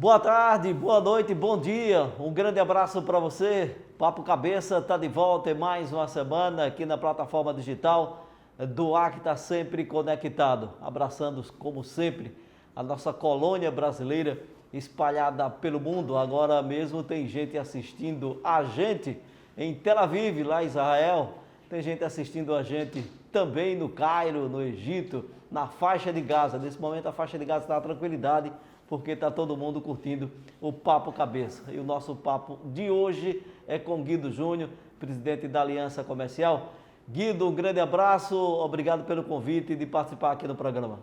Boa tarde, boa noite, bom dia. Um grande abraço para você. Papo Cabeça está de volta em mais uma semana aqui na plataforma digital do Ar que está sempre conectado. Abraçando, como sempre, a nossa colônia brasileira espalhada pelo mundo. Agora mesmo tem gente assistindo a gente em Tel Aviv, lá em Israel. Tem gente assistindo a gente também no Cairo, no Egito, na faixa de Gaza. Nesse momento a faixa de Gaza está na tranquilidade, porque está todo mundo curtindo o Papo Cabeça. E o nosso papo de hoje é com Guido Júnior, presidente da Aliança Comercial. Guido, um grande abraço, obrigado pelo convite de participar aqui do programa.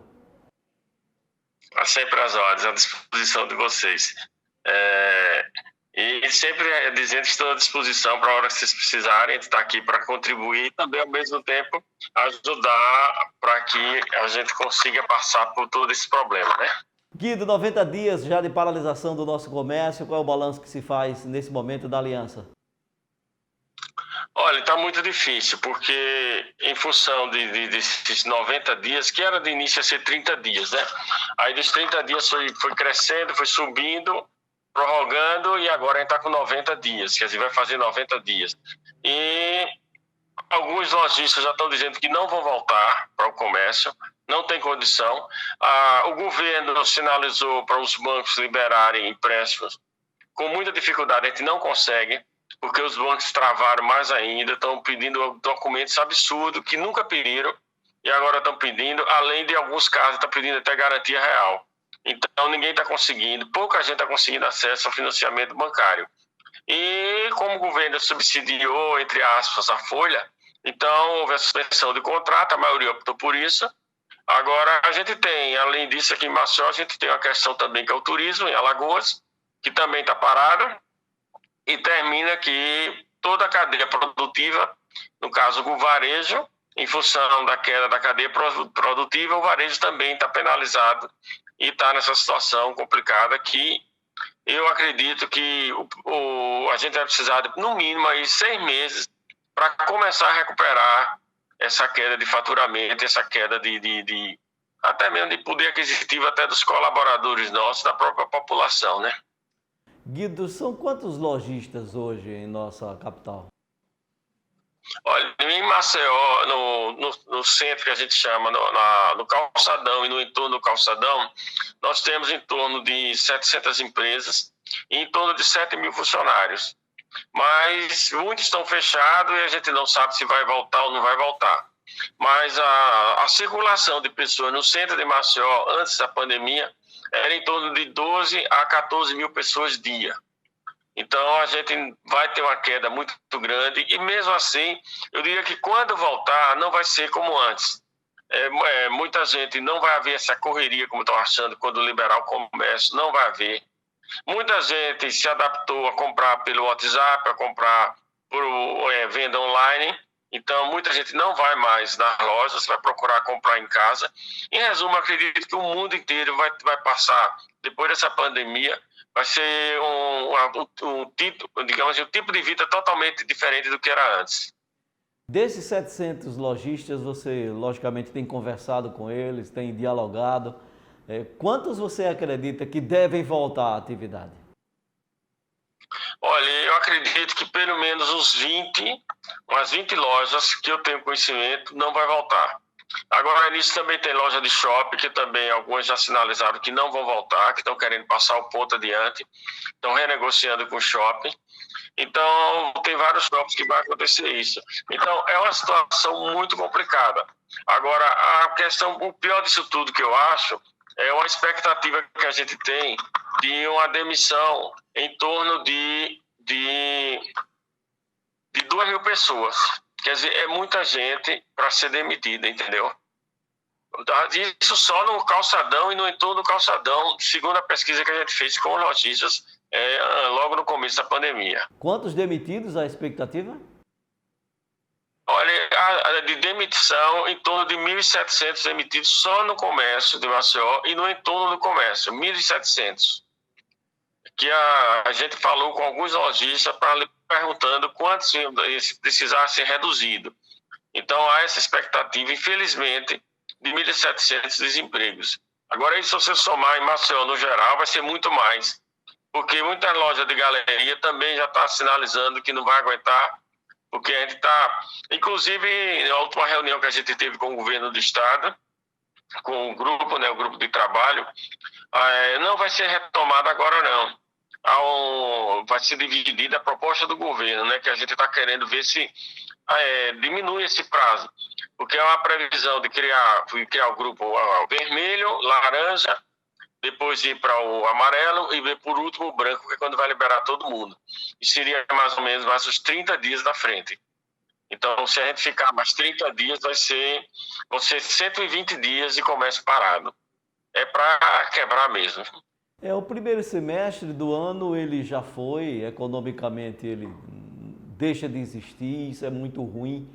Sempre às ordens, à disposição de vocês. E sempre dizendo que estou à disposição para a hora que vocês precisarem, estar aqui para contribuir e também, ao mesmo tempo, ajudar para que a gente consiga passar por todo esse problema, né? Guido, 90 dias já de paralisação do nosso comércio, qual é o balanço que se faz nesse momento da Aliança? Olha, está muito difícil, porque em função desses 90 dias, que era de início a ser 30 dias, né? Aí dos 30 dias foi crescendo, foi subindo, prorrogando, e agora a gente está com 90 dias, quer dizer, vai fazer 90 dias. E alguns lojistas já estão dizendo que não vão voltar para o comércio, não tem condição. O governo sinalizou para os bancos liberarem empréstimos. Com muita dificuldade, a gente não consegue, porque os bancos travaram mais ainda, estão pedindo documentos absurdos que nunca pediram e agora estão pedindo, além de alguns casos, estão pedindo até garantia real. Então, ninguém está conseguindo, pouca gente está conseguindo acesso ao financiamento bancário. E como o governo subsidiou, entre aspas, a folha, então houve a suspensão de contrato, a maioria optou por isso. Agora, a gente tem, além disso, aqui em Maceió, a gente tem uma questão também que é o turismo, em Alagoas, que também está parada, e termina que toda a cadeia produtiva, no caso o varejo, em função da queda da cadeia produtiva, o varejo também está penalizado e está nessa situação complicada que eu acredito que a gente vai precisar, no mínimo, aí 6 meses para começar a recuperar essa queda de faturamento, essa queda até mesmo de poder aquisitivo até dos colaboradores nossos, da própria população, né? Guido, são quantos lojistas hoje em nossa capital? Olha, em Maceió, no centro que a gente chama, no calçadão e no entorno do calçadão, nós temos em torno de 700 empresas e em torno de 7 mil funcionários. Mas muitos estão fechados e a gente não sabe se vai voltar ou não vai voltar. Mas a circulação de pessoas no centro de Maceió, antes da pandemia, era em torno de 12 a 14 mil pessoas dia. Então, a gente vai ter uma queda muito grande e, mesmo assim, eu diria que quando voltar, não vai ser como antes. Muita gente não vai haver essa correria, como estão achando, quando liberar o comércio, não vai haver. Muita gente se adaptou a comprar pelo WhatsApp, a comprar por venda online. Então, muita gente não vai mais nas lojas, vai procurar comprar em casa. Em resumo, acredito que o mundo inteiro vai passar, depois dessa pandemia, vai ser um tipo de vida totalmente diferente do que era antes. Desses 700 lojistas, você logicamente tem conversado com eles, tem dialogado. Quantos você acredita que devem voltar à atividade? Olha, eu acredito que pelo menos umas 20 lojas que eu tenho conhecimento não vai voltar. Agora, nisso também tem loja de shopping, que também algumas já sinalizaram que não vão voltar, que estão querendo passar o ponto adiante, estão renegociando com o shopping. Então, tem vários shoppings que vai acontecer isso. Então, é uma situação muito complicada. Agora, o pior disso tudo que eu acho, é uma expectativa que a gente tem de uma demissão em torno de 2 mil pessoas. Quer dizer, é muita gente para ser demitida, entendeu? Isso só no calçadão e no entorno do calçadão, segundo a pesquisa que a gente fez com lojistas logo no começo da pandemia. Quantos demitidos a expectativa? Olha, de demissão, em torno de 1.700 demitidos só no comércio de Maceió e no entorno do comércio, 1.700. Que a gente falou com alguns lojistas perguntando quantos precisavam ser reduzido. Então, há essa expectativa, infelizmente, de 1.700 desempregos. Agora, se você somar em Maceió no geral, vai ser muito mais. porque muitas lojas de galeria também já estão sinalizando que não vai aguentar, porque a gente está, inclusive, na última reunião que a gente teve com o governo do estado, com o grupo, né, o grupo de trabalho, não vai ser retomado agora não. Vai ser dividida a proposta do governo, né, que a gente está querendo ver se diminui esse prazo, porque é uma previsão de criar o grupo vermelho, laranja, depois ir para o amarelo e por último o branco, que é quando vai liberar todo mundo. E seria mais ou menos mais uns 30 dias da frente. Então, se a gente ficar mais 30 dias, vão ser 120 dias de comércio parado. É para quebrar mesmo. O primeiro semestre do ano ele já foi, economicamente ele deixa de existir, isso é muito ruim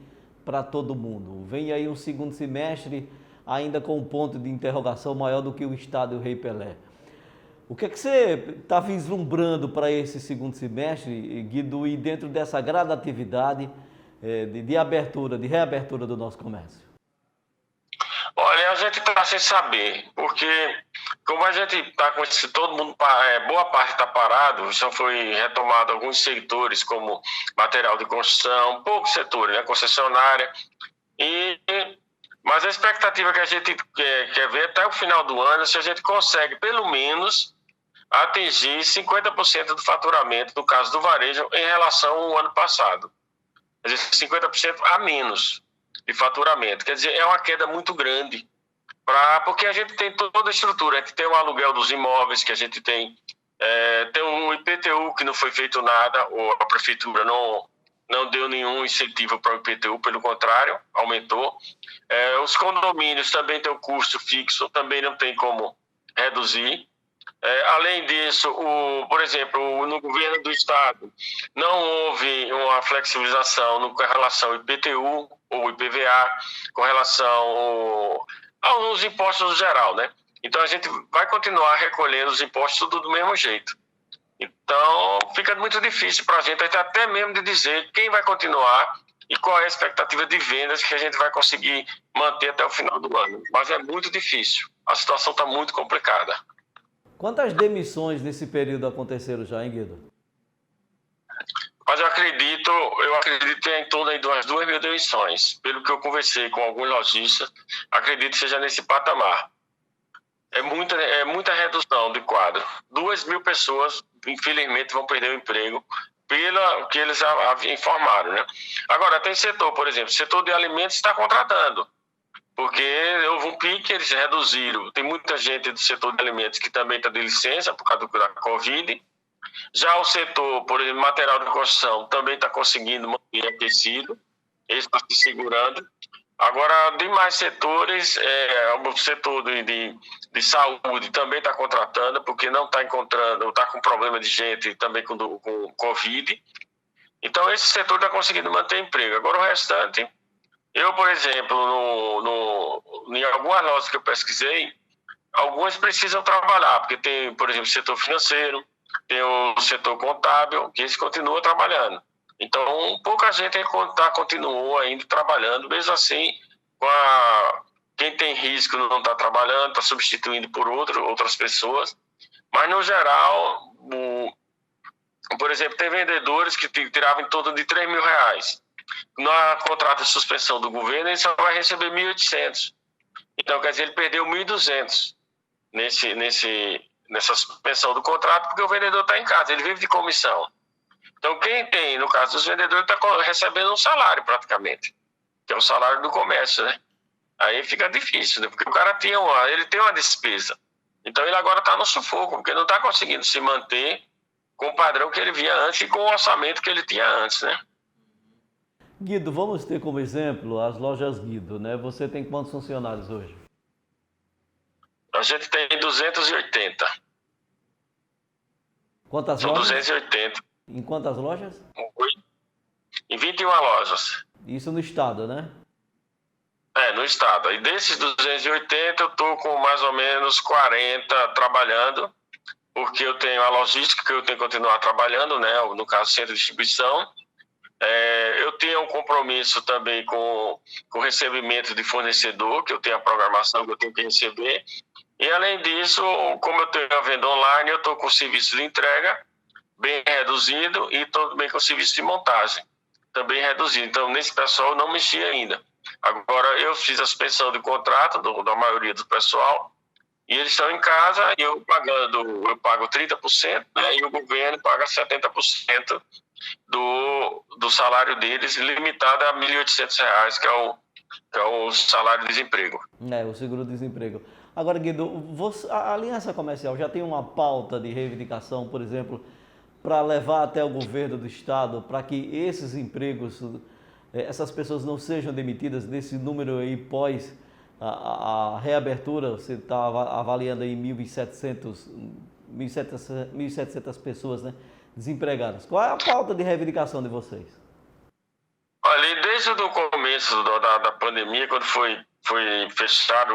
para todo mundo. Vem aí um segundo semestre ainda com um ponto de interrogação maior do que o Estádio Rei Pelé. O que é que você está vislumbrando para esse segundo semestre, Guido, e dentro dessa gradatividade de abertura, de reabertura do nosso comércio? Olha, a gente está sem saber, porque como a gente está com todo mundo, boa parte está parado, só foi retomado alguns setores como material de construção, poucos setores, né, concessionária, mas a expectativa que a gente quer ver até o final do ano, se a gente consegue pelo menos atingir 50% do faturamento, no caso do varejo, em relação ao ano passado. Quer dizer, 50% a menos de faturamento. Quer dizer, é uma queda muito grande, porque a gente tem toda a estrutura, a gente tem o aluguel dos imóveis que a gente tem o IPTU que não foi feito nada, ou a prefeitura não deu nenhum incentivo para o IPTU, pelo contrário, aumentou. Os condomínios também têm o custo fixo, também não tem como reduzir. Além disso, por exemplo, no governo do estado não houve uma flexibilização com relação ao IPTU ou IPVA, com relação aos impostos no geral, né? Então a gente vai continuar recolhendo os impostos tudo do mesmo jeito. Então fica muito difícil para a gente até mesmo de dizer quem vai continuar e qual é a expectativa de vendas que a gente vai conseguir manter até o final do ano. Mas é muito difícil, a situação está muito complicada. Quantas demissões nesse período aconteceram já, hein, Guido? Mas eu acredito em torno de umas 2.000 demissões. Pelo que eu conversei com alguns lojistas, acredito que seja nesse patamar. É muita redução de quadro. 2.000 pessoas, infelizmente, vão perder o emprego pelo que eles informaram, né? Agora, tem setor, por exemplo, setor de alimentos está contratando, porque houve um pique, eles reduziram. Tem muita gente do setor de alimentos que também está de licença por causa da Covid. Já o setor, por exemplo, material de construção, também está conseguindo manter aquecido, ele está se segurando. Agora, demais setores, o setor de saúde também está contratando, porque não está encontrando, está com problema de gente também com Covid. Então, esse setor está conseguindo manter emprego. Agora, o restante, eu, por exemplo, em algumas lojas que eu pesquisei, algumas precisam trabalhar, porque tem, por exemplo, o setor financeiro, tem o setor contábil, que esse continua trabalhando. Então, pouca gente continuou ainda trabalhando, mesmo assim, quem tem risco não está trabalhando, está substituindo por outras pessoas. Mas, no geral, por exemplo, tem vendedores que tiravam em torno de R$3.000. Na contrato de suspensão do governo, ele só vai receber 1.800. Então, quer dizer, ele perdeu 1.200 nessa suspensão do contrato, porque o vendedor está em casa, ele vive de comissão. Então, quem tem, no caso dos vendedores, está recebendo um salário praticamente, que é o salário do comércio, né? Aí fica difícil, né? Porque o cara ele tem uma despesa. Então, ele agora está no sufoco, porque não está conseguindo se manter com o padrão que ele via antes e com o orçamento que ele tinha antes, né? Guido, vamos ter como exemplo as lojas Guido, né? Você tem quantos funcionários hoje? A gente tem 280. Quantas São lojas? 280. Em quantas lojas? Em 21 lojas. Isso no estado, né? No estado. E desses 280, eu estou com mais ou menos 40 trabalhando, porque eu tenho a logística que eu tenho que continuar trabalhando, né? No caso, centro de distribuição. Eu tenho um compromisso também com o recebimento de fornecedor, que eu tenho a programação que eu tenho que receber. E além disso, como eu tenho a venda online, eu estou com o serviço de entrega bem reduzido e estou também com o serviço de montagem também reduzido. Então, nesse pessoal eu não mexi ainda. Agora, eu fiz a suspensão de contrato da maioria do pessoal e eles estão em casa e eu pago 30%, né, e o governo paga 70% do salário deles, limitado a R$ 1.800, que é o salário de desemprego. O seguro-desemprego. Agora, Guido, a Aliança Comercial já tem uma pauta de reivindicação, por exemplo, para levar até o governo do estado, para que esses empregos, essas pessoas não sejam demitidas nesse número aí pós a reabertura? Você está avaliando aí 1.700 pessoas, né, desempregadas. Qual é a pauta de reivindicação de vocês? Olha, desde o começo da pandemia, quando foi fechado,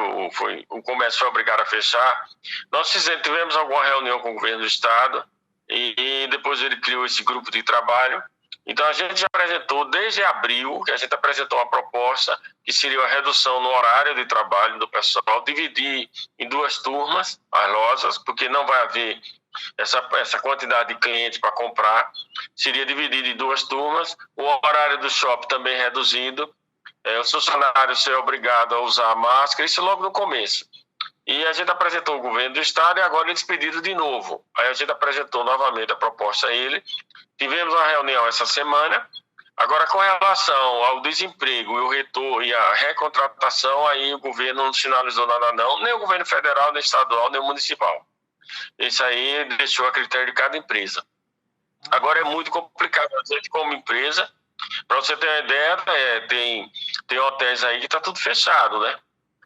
o comércio foi obrigado a fechar, nós tivemos alguma reunião com o governo do estado e depois ele criou esse grupo de trabalho. Então a gente já apresentou, desde abril, que a gente apresentou uma proposta que seria uma redução no horário de trabalho do pessoal, dividir em 2 turmas as lojas, porque não vai haver essa quantidade de clientes para comprar, seria dividido em 2 turmas, o horário do shopping também reduzido, os funcionários ser obrigados a usar máscara, isso logo no começo. E a gente apresentou ao governo do estado e agora eles pediram de novo. Aí a gente apresentou novamente a proposta a ele. Tivemos uma reunião essa semana. Agora, com relação ao desemprego e o retorno e a recontratação, aí o governo não sinalizou nada não, nem o governo federal, nem estadual, nem o municipal. Isso aí deixou a critério de cada empresa. Agora é muito complicado a gente como empresa. Para você ter uma ideia, tem hotéis aí que está tudo fechado, né?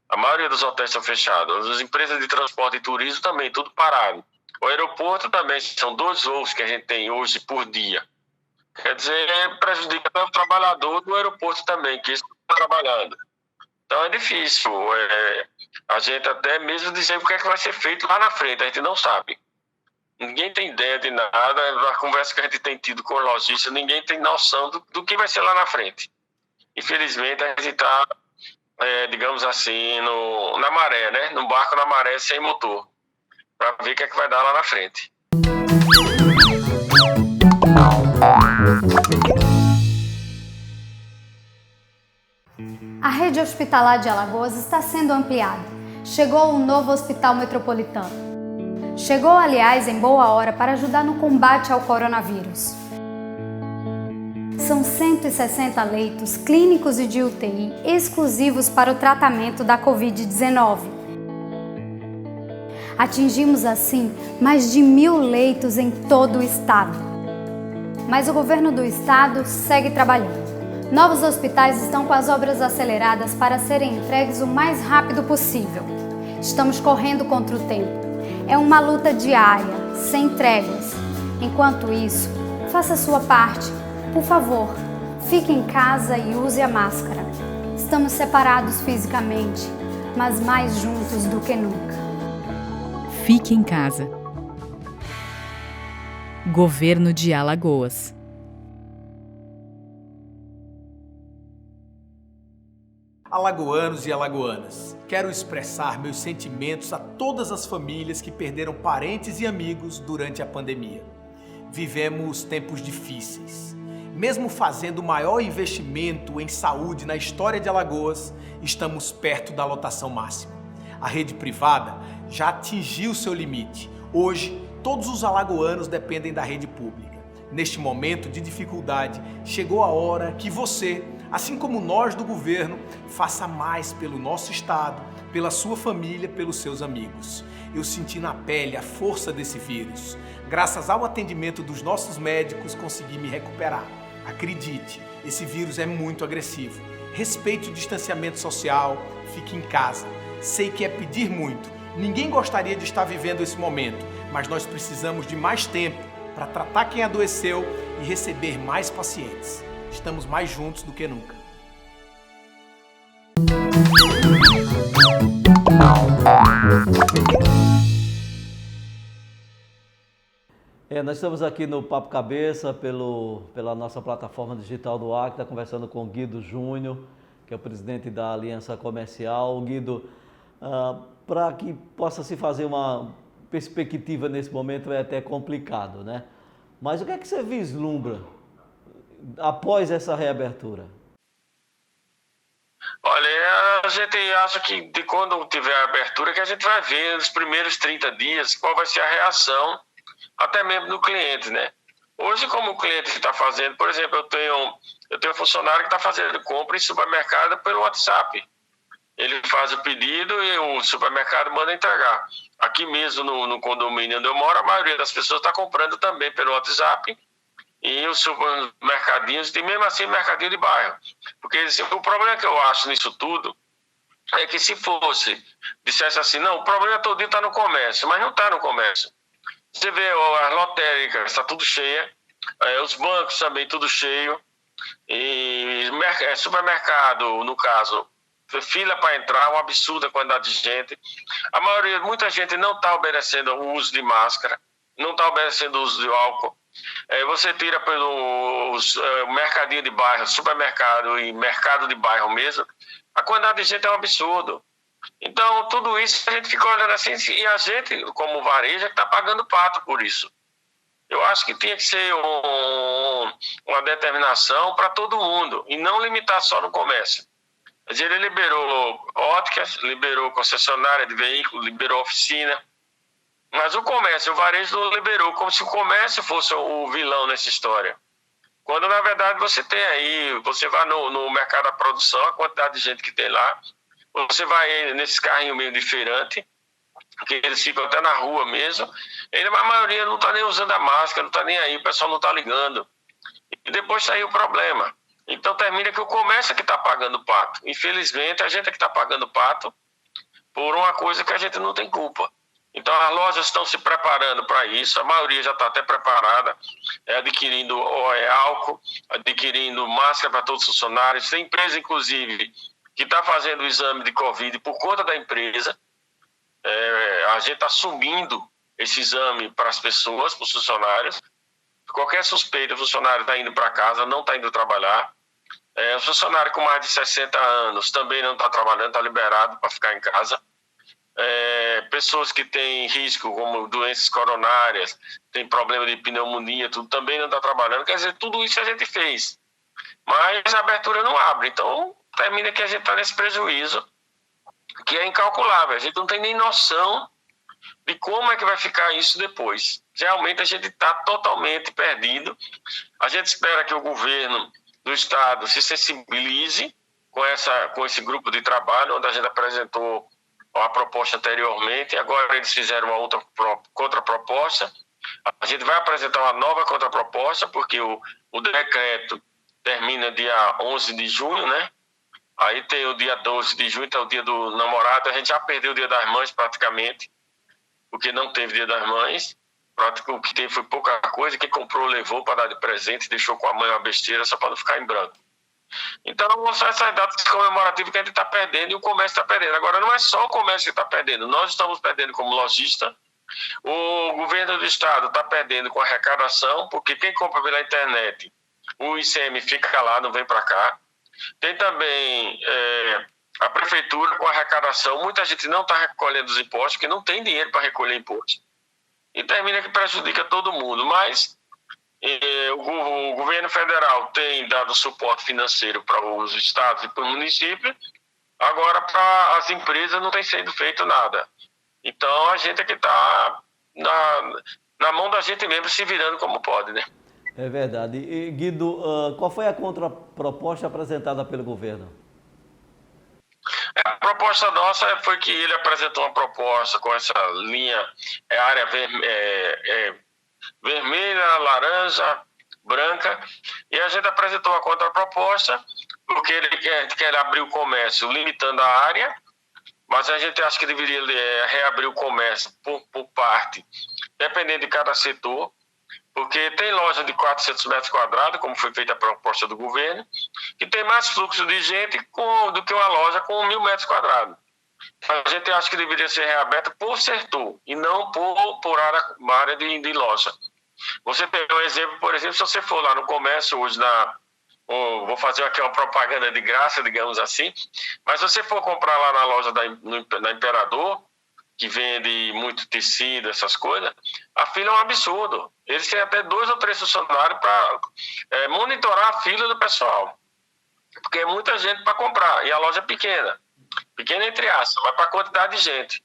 A maioria dos hotéis estão fechados. As empresas de transporte e turismo também, tudo parado. O aeroporto também, são 2 voos que a gente tem hoje por dia. Quer dizer, prejudica o trabalhador do aeroporto também, que está trabalhando. Então é difícil. A gente até mesmo dizer o que é que vai ser feito lá na frente, a gente não sabe. Ninguém tem ideia de nada. Na conversa que a gente tem tido com os lojistas, ninguém tem noção do que vai ser lá na frente. Infelizmente, a gente está, digamos assim, na maré, né? No barco na maré sem motor, para ver o que é que vai dar lá na frente. A rede hospitalar de Alagoas está sendo ampliada. Chegou um novo hospital metropolitano. Chegou, aliás, em boa hora para ajudar no combate ao coronavírus. São 160 leitos clínicos e de UTI exclusivos para o tratamento da Covid-19. Atingimos, assim, mais de 1.000 leitos em todo o estado. Mas o governo do estado segue trabalhando. Novos hospitais estão com as obras aceleradas para serem entregues o mais rápido possível. Estamos correndo contra o tempo. É uma luta diária, sem tréguas. Enquanto isso, faça a sua parte. Por favor, fique em casa e use a máscara. Estamos separados fisicamente, mas mais juntos do que nunca. Fique em casa. Governo de Alagoas. Alagoanos e alagoanas, quero expressar meus sentimentos a todas as famílias que perderam parentes e amigos durante a pandemia. Vivemos tempos difíceis. Mesmo fazendo o maior investimento em saúde na história de Alagoas, estamos perto da lotação máxima. A rede privada já atingiu seu limite. Hoje, todos os alagoanos dependem da rede pública. Neste momento de dificuldade, chegou a hora que você, assim como nós do governo, faça mais pelo nosso estado, pela sua família, pelos seus amigos. Eu senti na pele a força desse vírus. Graças ao atendimento dos nossos médicos, consegui me recuperar. Acredite, esse vírus é muito agressivo. Respeite o distanciamento social, fique em casa. Sei que é pedir muito. Ninguém gostaria de estar vivendo esse momento, mas nós precisamos de mais tempo para tratar quem adoeceu e receber mais pacientes. Estamos mais juntos do que nunca. Nós estamos aqui no Papo Cabeça pela nossa plataforma digital do Acta, conversando com o Guido Júnior, que é o presidente da Aliança Comercial. Guido, para que possa se fazer uma perspectiva nesse momento é até complicado, né? Mas o que é que você vislumbra após essa reabertura? Olha, a gente acha que de quando tiver a abertura que a gente vai ver nos primeiros 30 dias qual vai ser a reação, até mesmo do cliente, né? Hoje, como o cliente está fazendo, por exemplo, eu tenho um funcionário que está fazendo compra em supermercado pelo WhatsApp. Ele faz o pedido e o supermercado manda entregar. Aqui mesmo no condomínio onde eu moro, a maioria das pessoas está comprando também pelo WhatsApp e os supermercadinhos, e mesmo assim mercadinho de bairro. Porque o problema que eu acho nisso tudo é que se dissesse assim, não, o problema todo está no comércio, mas não está no comércio. Você vê as lotéricas, está tudo cheia, os bancos também tudo cheio, e supermercado, no caso, fila para entrar, uma absurda quantidade de gente. Muita gente não está obedecendo o uso de máscara, não está obedecendo o uso de álcool. Você tira pelo mercadinho de bairro, supermercado e mercado de bairro mesmo, a quantidade de gente é um absurdo. Então, tudo isso a gente fica olhando assim, e a gente, como varejo, está pagando pato por isso. Eu acho que tinha que ser uma determinação para todo mundo, e não limitar só no comércio. Quer dizer, ele liberou óticas, liberou concessionária de veículos, liberou oficina, mas o comércio, o varejo não liberou, como se o comércio fosse o vilão nessa história. Quando, na verdade, você tem aí, você vai no mercado da produção, a quantidade de gente que tem lá, você vai nesses carrinhos meio de feirante, que eles ficam até na rua mesmo, a maioria não está nem usando a máscara, não está nem aí, o pessoal não está ligando. E depois saiu o problema. Então termina que o comércio é que está pagando o pato. Infelizmente, a gente é que está pagando o pato por uma coisa que a gente não tem culpa. Então as lojas estão se preparando para isso, a maioria já está até preparada, adquirindo álcool, adquirindo máscara para todos os funcionários. Tem empresa, inclusive, que está fazendo o exame de Covid por conta da empresa. A gente está assumindo esse exame para as pessoas, para os funcionários. Qualquer suspeita, o funcionário está indo para casa, não está indo trabalhar. O funcionário com mais de 60 anos também não está trabalhando, está liberado para ficar em casa. Pessoas que têm risco, como doenças coronárias, tem problema de pneumonia, tudo também não está trabalhando. Quer dizer, tudo isso a gente fez. Mas a abertura não abre. Então, termina que a gente está nesse prejuízo, que é incalculável. A gente não tem nem noção de como é que vai ficar isso depois. Realmente a gente está totalmente perdido. A gente espera que o governo do estado se sensibilize com esse grupo de trabalho, onde a gente apresentou a proposta anteriormente, agora eles fizeram uma outra contraproposta. A gente vai apresentar uma nova contraproposta, porque o decreto termina dia 11 de junho, né? Aí tem o dia 12 de junho, que é o dia do namorado. A gente já perdeu o dia das mães praticamente, porque não teve dia das mães. O que teve foi pouca coisa, quem comprou levou para dar de presente, deixou com a mãe uma besteira só para não ficar em branco. Então, são essas datas comemorativas que a gente está perdendo e o comércio está perdendo. Agora, não é só o comércio que está perdendo, nós estamos perdendo como lojista, o governo do estado está perdendo com a arrecadação, porque quem compra pela internet, o ICM fica lá, não vem para cá. Tem também a prefeitura com a arrecadação, muita gente não está recolhendo os impostos, porque não tem dinheiro para recolher impostos. E termina que prejudica todo mundo, mas o governo federal tem dado suporte financeiro para os estados e para o município, agora para as empresas não tem sido feito nada. Então a gente é que está na mão da gente mesmo, se virando como pode, né? É verdade. E, Guido, qual foi a contraproposta apresentada pelo governo? A proposta nossa foi que ele apresentou uma proposta com essa linha, área vermelha, laranja, branca, e a gente apresentou a contraproposta, porque ele quer abrir o comércio limitando a área, mas a gente acha que deveria reabrir o comércio por parte, dependendo de cada setor, porque tem loja de 400 metros quadrados, como foi feita a proposta do governo, que tem mais fluxo de gente do que uma loja com 1.000 metros quadrados. A gente acha que deveria ser reaberta por setor e não por área de loja. Você tem um exemplo, por exemplo, se você for lá no comércio hoje, vou fazer aqui uma propaganda de graça, digamos assim, mas se você for comprar lá na loja da Imperador, que vende muito tecido, essas coisas, a fila é um absurdo. Eles têm até 2 ou 3 funcionários para monitorar a fila do pessoal, porque é muita gente para comprar, e a loja é pequena entre aspas, mas para a quantidade de gente.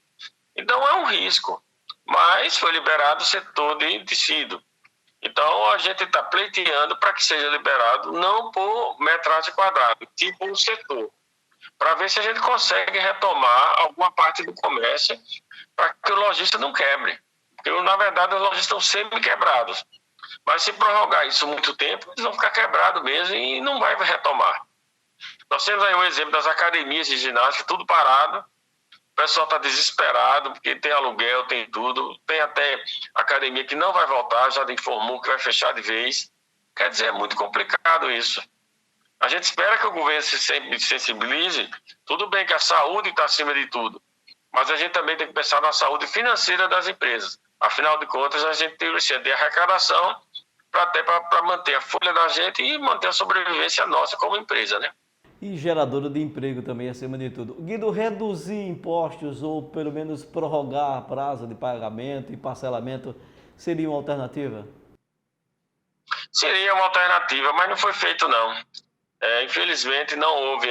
Então é um risco, mas foi liberado o setor de tecido. Então a gente está pleiteando para que seja liberado não por metragem quadrada, tipo um setor, para ver se a gente consegue retomar alguma parte do comércio para que o lojista não quebre. Porque, na verdade, os lojistas estão sempre quebrados. Mas se prorrogar isso muito tempo, eles vão ficar quebrados mesmo e não vai retomar. Nós temos aí um exemplo das academias de ginástica, tudo parado. O pessoal está desesperado, porque tem aluguel, tem tudo. Tem até academia que não vai voltar, já informou que vai fechar de vez. Quer dizer, é muito complicado isso. A gente espera que o governo se sensibilize. Tudo bem que a saúde está acima de tudo, mas a gente também tem que pensar na saúde financeira das empresas. Afinal de contas, a gente tem de arrecadação para manter a folha da gente e manter a sobrevivência nossa como empresa, né? E geradora de emprego também, acima de tudo. Guido, reduzir impostos ou pelo menos prorrogar prazo de pagamento e parcelamento seria uma alternativa? Seria uma alternativa, mas não foi feito não. Infelizmente não houve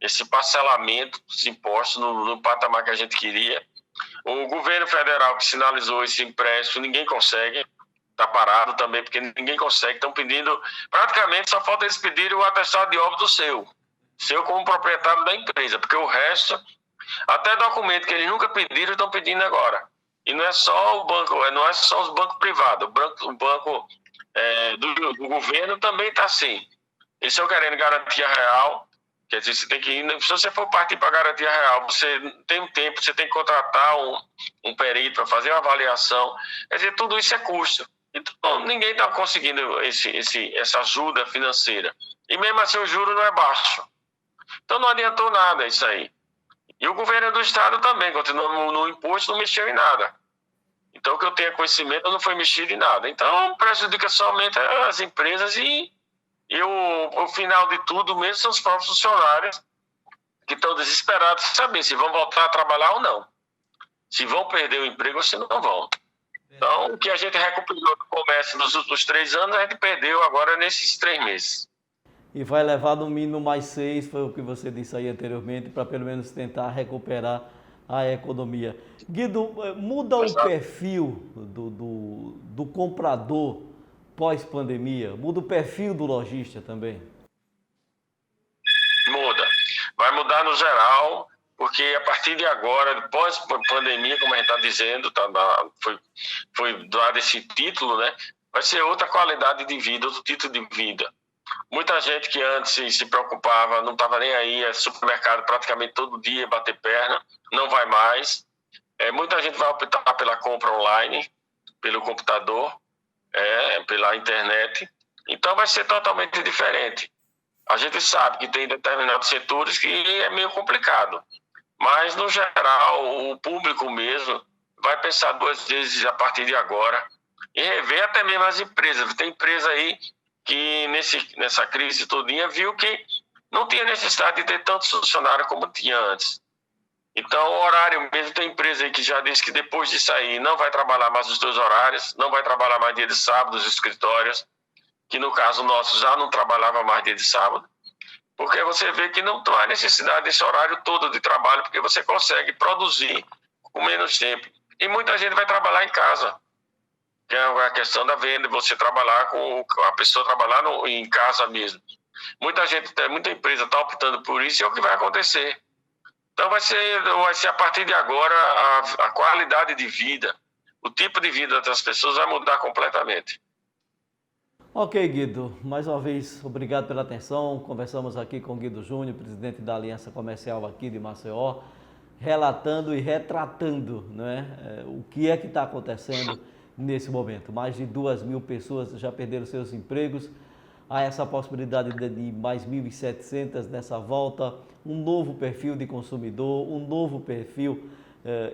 esse parcelamento dos impostos no patamar que a gente queria. O governo federal que sinalizou esse empréstimo, ninguém consegue. Está parado também, porque ninguém consegue. Estão pedindo, praticamente só falta eles pedirem o atestado de óbito seu como proprietário da empresa, porque o resto, até documento que eles nunca pediram, estão pedindo agora. E não é só o banco, não é só os bancos privados, o banco do governo também está assim. Eles estão querendo garantia real, quer dizer, você tem que ir, se você for partir para garantia real, você tem um tempo, você tem que contratar um perito para fazer uma avaliação, quer dizer, tudo isso é custo. Então, ninguém está conseguindo essa ajuda financeira. E mesmo assim o juro não é baixo. Então não adiantou nada isso aí. E o governo do estado também, continuou no imposto, não mexeu em nada. Então o que eu tenho conhecimento não foi mexido em nada. Então prejudica somente as empresas e o final de tudo mesmo são os próprios funcionários que estão desesperados de saber se vão voltar a trabalhar ou não. Se vão perder o emprego ou se não vão. Então, o que a gente recuperou no comércio nos últimos 3 anos, a gente perdeu agora nesses 3 meses. E vai levar no mínimo mais 6, foi o que você disse aí anteriormente, para pelo menos tentar recuperar a economia. Guido, muda o perfil do comprador pós-pandemia? Muda o perfil do lojista também? Muda. Vai mudar no geral, porque a partir de agora, pós-pandemia, como a gente está dizendo, foi dado esse título, né? Vai ser outra qualidade de vida, outro título de vida. Muita gente que antes se preocupava, não estava nem aí, é supermercado praticamente todo dia, bater perna, não vai mais. Muita gente vai optar pela compra online, pelo computador, pela internet. Então vai ser totalmente diferente. A gente sabe que tem determinados setores que é meio complicado. Mas, no geral, o público mesmo vai pensar 2 vezes a partir de agora e rever até mesmo as empresas. Tem empresa aí que nessa crise todinha viu que não tinha necessidade de ter tantos funcionários como tinha antes. Então, o horário mesmo, tem empresa aí que já disse que depois disso aí não vai trabalhar mais os 2 horários, não vai trabalhar mais dia de sábado os escritórios, que no caso nosso já não trabalhava mais dia de sábado. Porque você vê que não há necessidade desse horário todo de trabalho, porque você consegue produzir com menos tempo. E muita gente vai trabalhar em casa, que é a questão da venda, você trabalhar a pessoa trabalhar em casa mesmo. Muita empresa está optando por isso e é o que vai acontecer. Então vai ser a partir de agora a qualidade de vida, o tipo de vida das pessoas vai mudar completamente. Ok, Guido, mais uma vez, obrigado pela atenção. Conversamos aqui com Guido Júnior, presidente da Aliança Comercial aqui de Maceió, relatando e retratando, né, o que é que está acontecendo nesse momento. Mais de 2.000 pessoas já perderam seus empregos. Há essa possibilidade de mais 1.700 nessa volta, um novo perfil de consumidor, um novo perfil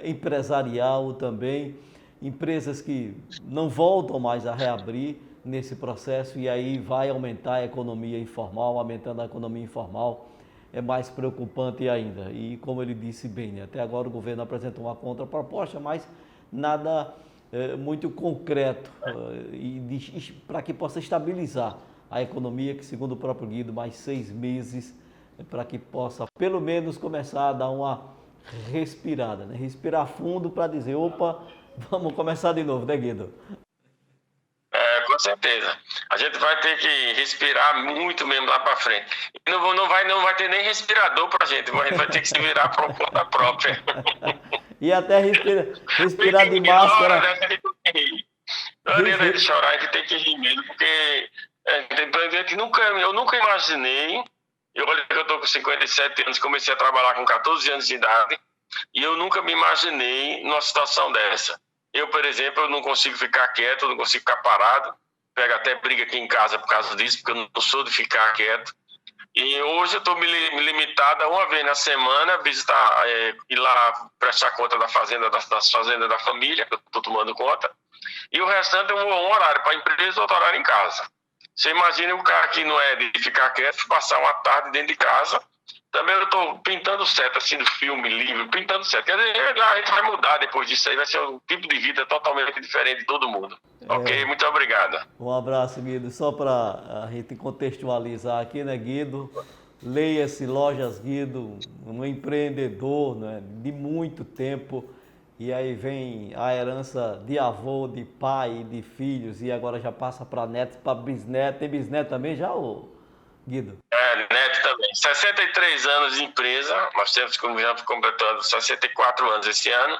empresarial também, empresas que não voltam mais a reabrir, nesse processo e aí vai aumentar a economia informal, aumentando a economia informal é mais preocupante ainda. E como ele disse bem, né, até agora o governo apresentou uma contraproposta, mas nada muito concreto para que possa estabilizar a economia, que segundo o próprio Guido, mais 6 meses para que possa pelo menos começar a dar uma respirada, né? Respirar fundo para dizer, opa, vamos começar de novo, né, Guido? Com certeza. A gente vai ter que respirar muito mesmo lá para frente. E não vai ter nem respirador para a gente vai ter que se virar por conta própria. E até respirar de máscara. Antes de chorar, a gente tem que rir mesmo, porque eu nunca imaginei. Olha que eu estou com 57 anos, comecei a trabalhar com 14 anos de idade, e eu nunca me imaginei numa situação dessa. Eu, por exemplo, eu não consigo ficar quieto, eu não consigo ficar parado. Pego até briga aqui em casa por causa disso, porque eu não sou de ficar quieto. E hoje eu estou me limitado a uma vez na semana visitar, ir lá prestar conta das fazendas da família, que eu estou tomando conta. E o restante é um horário para a empresa e outro horário em casa. Você imagina o cara que não é de ficar quieto, passar uma tarde dentro de casa. Também eu estou pintando seta, assim, do filme, livro, pintando seta. Quer dizer, a gente vai mudar depois disso aí, vai ser um tipo de vida totalmente diferente de todo mundo. Ok? Muito obrigado. Um abraço, Guido. Só para a gente contextualizar aqui, né, Guido? Leia-se Lojas Guido, um empreendedor, né, de muito tempo. E aí vem a herança de avô, de pai, de filhos, e agora já passa para netos, para bisneto. Tem bisneto também já, Guido? Neto também. 63 anos de empresa, nós temos já completado 64 anos esse ano,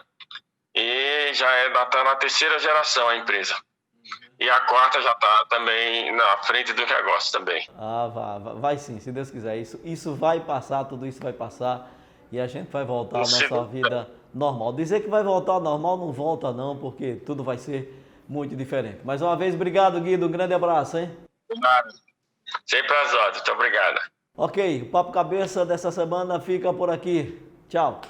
e já está na terceira geração a empresa. E a quarta já está também na frente do negócio também. Vai sim, se Deus quiser. Isso vai passar, tudo isso vai passar, e a gente vai voltar à nossa vida normal. Dizer que vai voltar ao normal não volta não, porque tudo vai ser muito diferente. Mais uma vez, obrigado, Guido, um grande abraço, hein? Nada. Sempre às ordens, muito obrigado. Ok, o Papo Cabeça dessa semana fica por aqui. Tchau.